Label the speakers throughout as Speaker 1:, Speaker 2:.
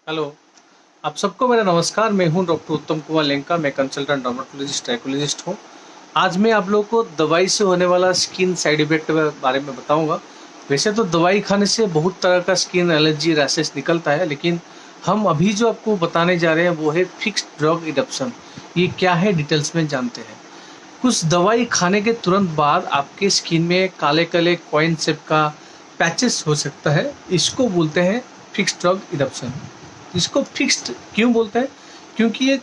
Speaker 1: Hello. आप सबको मेरा नमस्कार। मैं हूं डॉक्टर उत्तम कुमार लेंका। मैं कंसल्टेंट डर्मेटोलॉजिस्ट ट्रैकोलॉजिस्ट हूं। आज मैं आप लोगों को दवाई से होने वाला स्किन साइड इफेक्ट के बारे में बताऊंगा। वैसे तो दवाई खाने से बहुत तरह का स्किन एलर्जी रैशेस निकलता है, लेकिन हम अभी जो आपको बताने जा रहे हैं वो है फिक्स्ड ड्रग इडप्शन। ये क्या है, डिटेल्स में जानते हैं। कुछ दवाई खाने के तुरंत बाद आपके स्किन में काले काले कॉइन शेप का पैचेस हो सकता है। इसको बोलते हैं फिक्स्ड ड्रग इडप्शन। इसको फिक्स्ड क्यों बोलते हैं? क्योंकि एक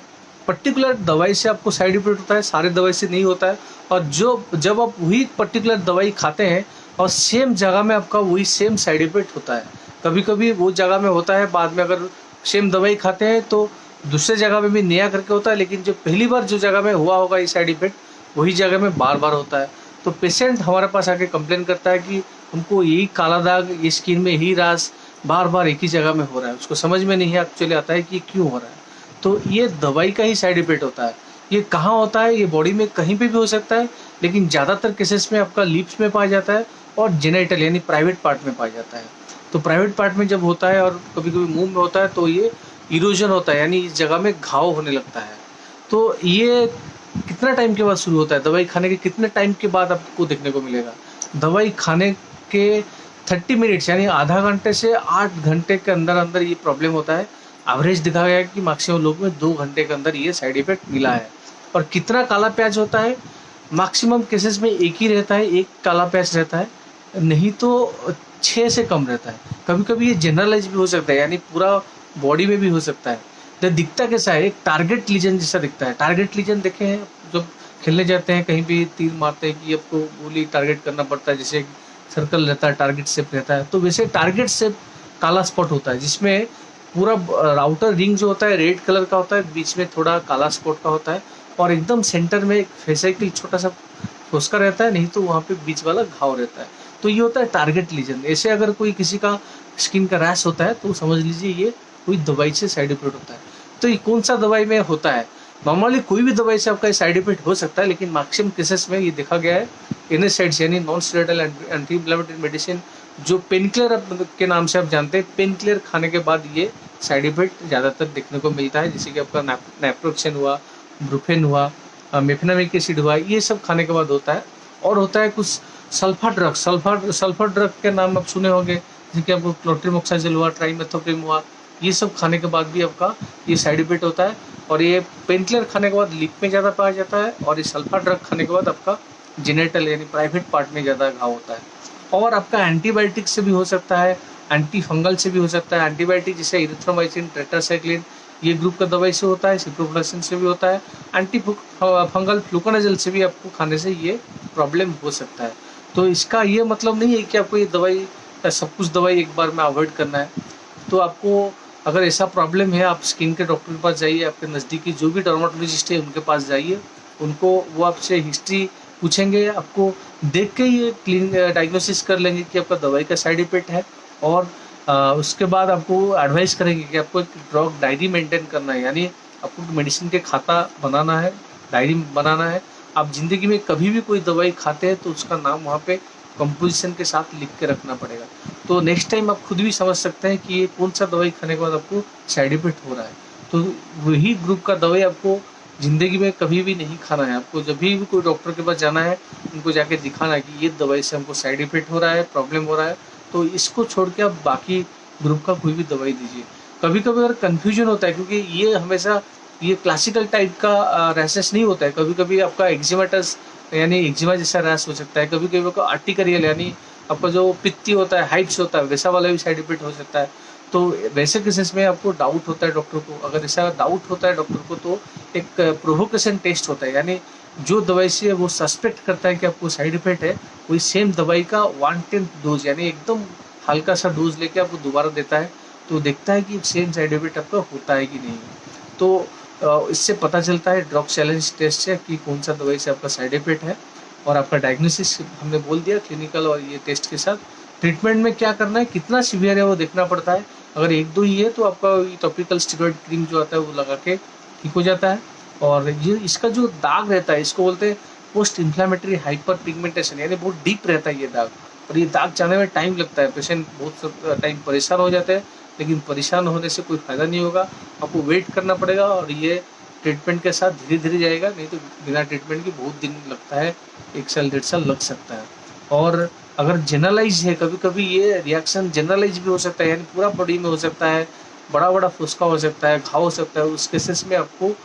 Speaker 1: पर्टिकुलर दवाई से आपको साइड इफेक्ट होता है, सारे दवाई से नहीं होता है। और जो जब आप वही पर्टिकुलर दवाई खाते हैं और सेम जगह में आपका वही सेम साइड इफेक्ट होता है। कभी कभी वो जगह में होता है, बाद में अगर सेम दवाई खाते हैं तो दूसरे जगह में भी नया करके होता है, लेकिन जो पहली बार जो जगह में हुआ होगा ये साइड इफेक्ट, वही जगह में बार बार होता है। तो पेशेंट हमारे पास आके कंप्लेन करता है कि हमको यही काला दाग, ये स्किन में यही रास बार बार एक ही जगह में हो रहा है। उसको समझ में नहीं एक्चुअली आता है कि क्यों हो रहा है। तो ये दवाई का ही साइड इफेक्ट होता है। ये कहाँ होता है? ये बॉडी में कहीं पे भी हो सकता है, लेकिन ज़्यादातर केसेस में आपका लिप्स में पाया जाता है और जेनिटल यानी प्राइवेट पार्ट में पाया जाता है। तो प्राइवेट पार्ट में जब होता है और कभी कभी मुंह में होता है तो ये इरोजन होता है, यानी इस जगह में घाव होने लगता है। तो ये कितना टाइम के बाद शुरू होता है? दवाई खाने के कितने टाइम के बाद आपको देखने को मिलेगा? दवाई खाने के 30 मिनट्स यानी आधा घंटे से 8 घंटे के अंदर अंदर ये प्रॉब्लम होता है। एवरेज दिखा गया है कि मैक्सिमम लोग में 2 घंटे के अंदर ये साइड इफेक्ट मिला है। और कितना काला प्याज होता है? मैक्सिमम केसेस में एक ही रहता है, एक काला प्याज रहता है, नहीं तो 6 से कम रहता है। कभी कभी ये जनरलाइज भी हो सकता है, यानी पूरा बॉडी में भी हो सकता है। तो दिखता कैसा है? एक टारगेट लीजन जैसा दिखता है। टारगेट लीजन देखे हैं? जब खेलने जाते हैं कहीं भी तीर मारते हैं कि आपको गोली टारगेट करना पड़ता है, जैसे सर्कल रहता है, टारगेट शेप रहता है। तो वैसे टारगेट शेप काला स्पॉट होता है, जिसमें पूरा राउटर रिंग जो होता है रेड कलर का होता है, बीच में थोड़ा काला स्पॉट का होता है, और एकदम सेंटर में एक फेसिकल छोटा सा फोस्का रहता है, नहीं तो वहाँ पे बीच वाला घाव रहता है। तो ये होता है टारगेट लीजन। ऐसे अगर कोई किसी का स्किन का रैश होता है तो समझ लीजिए ये कोई दवाई से साइड इफेक्ट होता है। तो ये कौन सा दवाई में होता है? नॉर्मली कोई भी दवाई से आपका साइड इफेक्ट हो सकता है, लेकिन मैक्सिमम केसेस में ये देखा गया है एनएसआइड्स यानी non steroidal anti inflammatory medicine, जो पेन किलर के नाम से आप जानते हैं, पेन किलर खाने के बाद ये साइड इफेक्ट ज़्यादातर देखने को मिलता है। जैसे कि आपका नेप्रोक्सेन हुआ, ब्रुफेन हुआ, मेफेनामिक एसिड हुआ, ये सब खाने के बाद होता है। और होता है कुछ सल्फर ड्रग के नाम आप सुने होंगे, जैसे कि आपको क्लोट्रिमोक्साजिल हुआ, ट्राइमेथोप्रिम हुआ, ये सब खाने के बाद भी आपका ये साइड इफेक्ट होता है। और ये पेन किलर खाने के बाद लिप में ज़्यादा पाया जाता है, और ये सल्फर ड्रग खाने के बाद आपका जेनेटल यानी प्राइवेट पार्ट में ज़्यादा घाव होता है। और आपका एंटीबायोटिक से भी हो सकता है, एंटी फंगल से भी हो सकता है। एंटीबायोटिक जैसे इरिथ्रोमाइसिन, टेट्रासाइक्लिन, ये ग्रुप का दवाई से होता है। सिप्रोफ्लोक्सिन से भी होता है। एंटी फंगल फ्लूकोनाजल से भी आपको खाने से ये प्रॉब्लम हो सकता है। तो इसका ये मतलब नहीं है कि आपको ये दवाई सब कुछ दवाई एक बार में अवॉइड करना है। तो आपको अगर ऐसा प्रॉब्लम है, आप स्किन के डॉक्टर के पास जाइए, आपके नज़दीकी जो भी डर्माटोलॉजिस्ट है उनके पास जाइए। उनको वो आपसे हिस्ट्री पूछेंगे, आपको देख के ये क्लीन डायग्नोसिस कर लेंगे कि आपका दवाई का साइड इफेक्ट है। और उसके बाद आपको एडवाइस करेंगे कि आपको एक ड्रग डायरी मेंटेन करना है, यानी आपको मेडिसिन के खाता बनाना है, डायरी बनाना है। आप ज़िंदगी में कभी भी कोई दवाई खाते हैं तो उसका नाम वहाँ पे कंपोजिशन के साथ लिख के रखना पड़ेगा। तो नेक्स्ट टाइम आप खुद भी समझ सकते हैं कि ये कौन सा दवाई खाने के बाद आपको साइड इफेक्ट हो रहा है। तो वही ग्रुप का दवाई आपको ज़िंदगी में कभी भी नहीं खाना है। आपको जब भी कोई डॉक्टर के पास जाना है, उनको जाके दिखाना है कि ये दवाई से हमको साइड इफेक्ट हो रहा है, प्रॉब्लम हो रहा है, तो इसको छोड़ के आप बाकी ग्रुप का कोई भी दवाई दीजिए। कभी कभी अगर कन्फ्यूजन होता है, क्योंकि ये हमेशा ये क्लासिकल टाइप का रैशेस नहीं होता है। कभी कभी आपका एक्जिमेटस यानी एक्जिमा जैसा रैश हो सकता है। कभी कभी आपका आर्टिकरियल यानी आपका जो पित्ती होता है, हाइप्स होता है, वैसा वाला भी साइड इफेक्ट हो सकता है। तो वैसे केसेस में आपको डाउट होता है डॉक्टर को, अगर ऐसा डाउट होता है डॉक्टर को, तो एक प्रोवोकेशन टेस्ट होता है, यानी जो दवाई से वो सस्पेक्ट करता है कि आपको साइड इफेक्ट है, वही सेम दवाई का 1/10 डोज यानी एकदम हल्का सा डोज लेके आपको दोबारा देता है। तो देखता है कि सेम साइड इफेक्ट आपका होता है कि नहीं। तो इससे पता चलता है ड्रग चैलेंज टेस्ट से कि कौन सा दवाई से आपका साइड इफेक्ट है। और आपका डायग्नोसिस हमने बोल दिया क्लिनिकल और ये टेस्ट के साथ। ट्रीटमेंट में क्या करना है, कितना सीवियर है वो देखना पड़ता है। अगर 1-2 ही है तो आपका टॉपिकल स्टेरॉइड क्रीम जो आता है वो लगा के ठीक हो जाता है। और ये इसका जो दाग रहता है इसको बोलते हैं पोस्ट इन्फ्लामेटरी हाइपर पिगमेंटेशन, यानी बहुत डीप रहता है ये दाग। और ये दाग जाने में टाइम लगता है, पेशेंट बहुत टाइम परेशान हो जाते हैं, लेकिन परेशान होने से कोई फ़ायदा नहीं होगा। आपको वेट करना पड़ेगा और ये ट्रीटमेंट के साथ धीरे-धीरे जाएगा, नहीं तो बिना ट्रीटमेंट के बहुत दिन लगता है, 1 साल, 1.5 साल लग सकता है। और अगर जनरलाइज़ है, कभी-कभी ये रिएक्शन जनरलाइज़ भी हो सकता है, यानी पूरा बॉडी में हो सकता है, बड़ा-बड़ा फोस्का हो सकता है, घाव हो सकता है, उस केसेस में आपको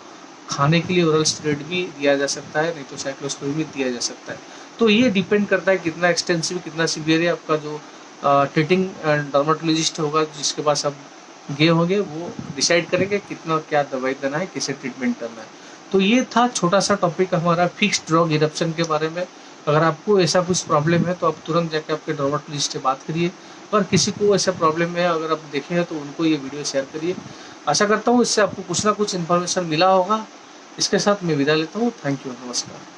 Speaker 1: खाने के लिए ओरल स्टेरॉइड भी दिया जा सकता है, नहीं तो साइक्लोस्पोरिन भी दिया जा सकता है। तो ये डिपेंड करता है कितना एक्सटेंसिव, कितना सीवियर है आपका जो ट्रीटिंग डर्मेटोलॉजिस्ट होगा जिसके पास आप गए होंगे, वो डिसाइड करेंगे कितना क्या दवाई देना है, कैसे ट्रीटमेंट करना है। तो ये था छोटा-सा टॉपिक हमारा फिक्स्ड ड्रग इरप्शन के बारे में। अगर आपको ऐसा कुछ प्रॉब्लम है तो आप तुरंत जाके आपके डर्मेटोलॉजिस्ट से बात करिए। अगर किसी को ऐसा प्रॉब्लम है, अगर आप देखे हैं तो उनको ये वीडियो शेयर करिए। आशा करता हूँ इससे आपको कुछ ना कुछ इन्फॉर्मेशन मिला होगा। इसके साथ मैं विदा लेता हूँ। थैंक यू, नमस्कार।